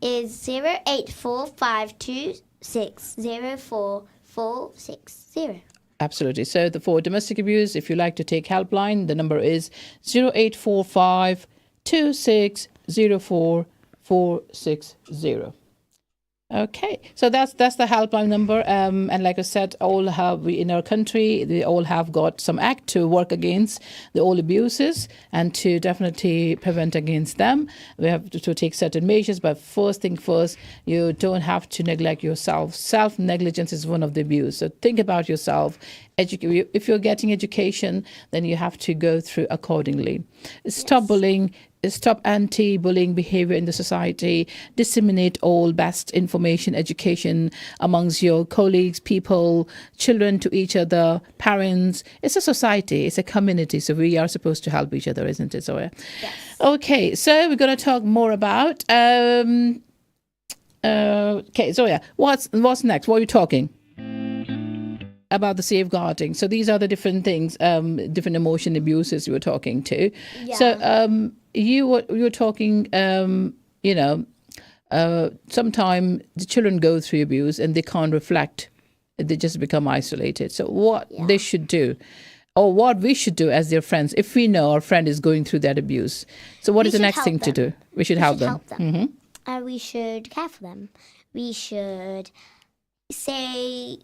is 0845260440. Absolutely. So for domestic abuse, if you like to take helpline, the number is 0845 2604 Okay, so that's the helpline number, and like I said, we in our country, they all have got some act to work against the all abuses and to definitely prevent against them. We have to take certain measures, but first thing first, you don't have to neglect yourself. Self-negligence is one of the abuse, so think about yourself. If you're getting education, then you have to go through accordingly. Stop bullying. Stop anti-bullying behavior in the society. Disseminate all best information, education amongst your colleagues, people, children to each other, parents. It's a society. It's a community. So we are supposed to help each other, isn't it, Zoya? Yes. Okay, so we're going to talk more about... okay, Zoya, what's next? What are you talking about? The safeguarding. So these are the different things, different emotion abuses you were talking to. Yeah. So you were talking, sometimes the children go through abuse and they can't reflect. They just become isolated. So what they should do, or what we should do as their friends, if we know our friend is going through that abuse. So what is the next thing to do? We should help them. Mm-hmm. And we should care for them. We should say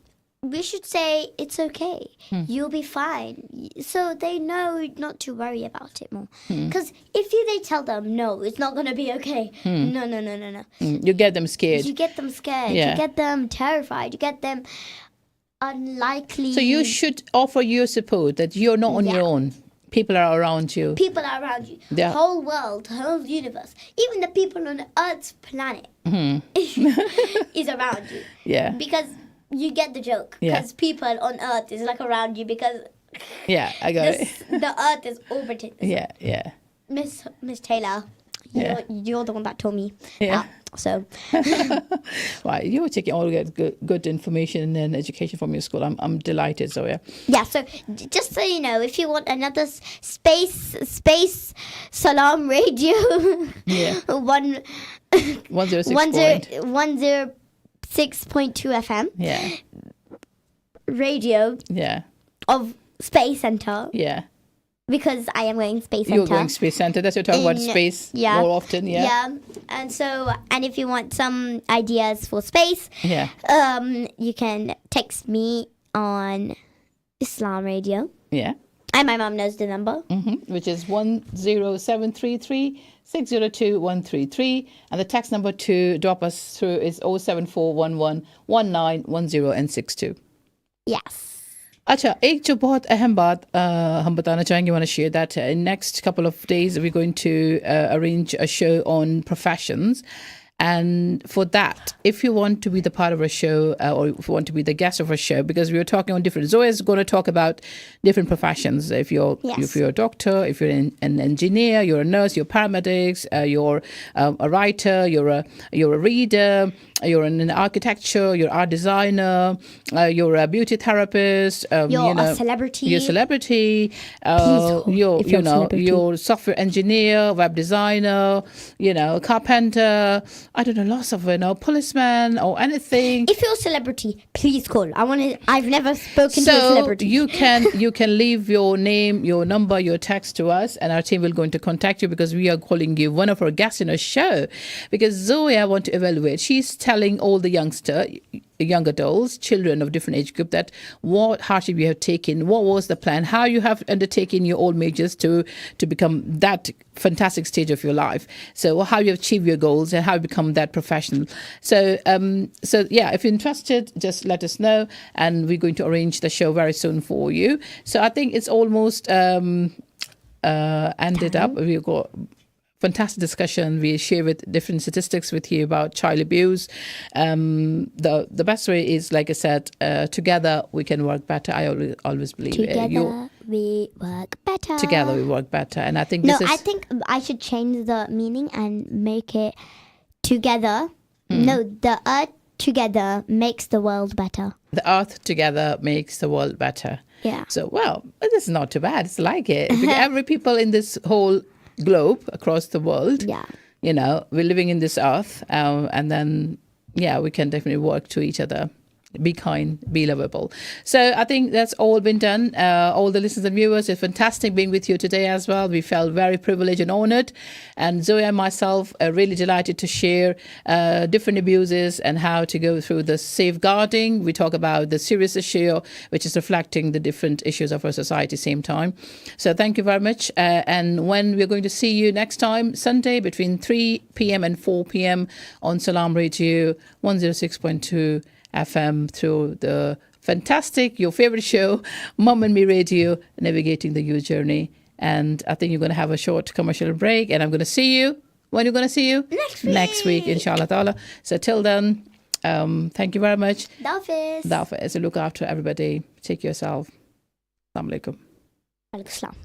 it's okay. You'll be fine. So they know not to worry about it more. Because if they tell them, no, it's not going to be okay. No. You get them scared. You get them scared. Yeah. You get them terrified. You get them unlikely. So you should offer your support that you're not on your own. People are around you. People are around you. The whole world, the whole universe, even the people on Earth's planet is around you. Yeah. Because you get the joke. Because people on Earth is like around you because I got it. The Earth is orbiting. Yeah. Miss Taylor, you're the one that told me. Yeah. So. Right, you were taking all good information and education from your school. I'm delighted, Zoya. Yeah. So just so you know, if you want another space Salam radio, 106.2 FM. Yeah. Radio. Yeah. Of Space Center. Yeah. Because I am going Space Center. You're going Space Center. That's what you're talking about space more often. Yeah. Yeah. And if you want some ideas for space, you can text me on Islam Radio. Yeah. And my mom knows the number. Which is 10733 602 133. And the text number to drop us through is 07411 1910 Yes. अच्छा एक जो बहुत अहम बात हम बताना चाहेंगे want to share that in next couple of days we're going to arrange a show on professions And for that, if you want to be the part of a show or if you want to be the guest of a show, because we were talking on different, Zoya is going to talk about different professions. If you're a doctor, if you're an engineer, you're a nurse, you're paramedics, you're a writer, you're a reader, you're in architecture, you're art designer, you're a beauty therapist, you're a celebrity. You're a celebrity. You're software engineer, web designer, carpenter. I don't know, lots of policeman or anything. If you're a celebrity, please call. I've never spoken to a celebrity. You can leave your name, your number, your text to us, and our team will going to contact you because we are calling you one of our guests in a show. Because Zoya want to evaluate. She's telling all the young adults, children of different age group, that what hardship you have taken, what was the plan, how you have undertaken your old majors to become that fantastic stage of your life. So how you achieve your goals and how you become that professional. So if you're interested, just let us know, and we're going to arrange the show very soon for you. So I think it's almost ended up. We've got fantastic discussion. We share with different statistics with you about child abuse. The best way is, like I said, together we can work better. I always believe together we work better. Together we work better, and I think I think I should change the meaning and make it together. No, the earth together makes the world better. The earth together makes the world better. Yeah. So this is not too bad. It's like it. Every people in this whole globe across the world, we're living in this earth, and then we can definitely work to each other, be kind, be lovable. So I think that's all been done. All the listeners and viewers, it's fantastic being with you today as well. We felt very privileged and honored, and Zoya and myself are really delighted to share different abuses and how to go through the safeguarding. We talk about the serious issue, which is reflecting the different issues of our society same time. So thank you very much, and when we're going to see you next time, Sunday between 3 p.m. and 4 p.m. on Salam Radio 106.2 FM through the fantastic, your favorite show, Mum and Me Radio, navigating the youth journey. And I think you're going to have a short commercial break, and I'm going to see you. When are you going to see you? Next week, inshallah ta'ala. So till then, thank you very much. Dafiz. Look after everybody. Take yourself. Assalamu alaikum. Alaikum salam.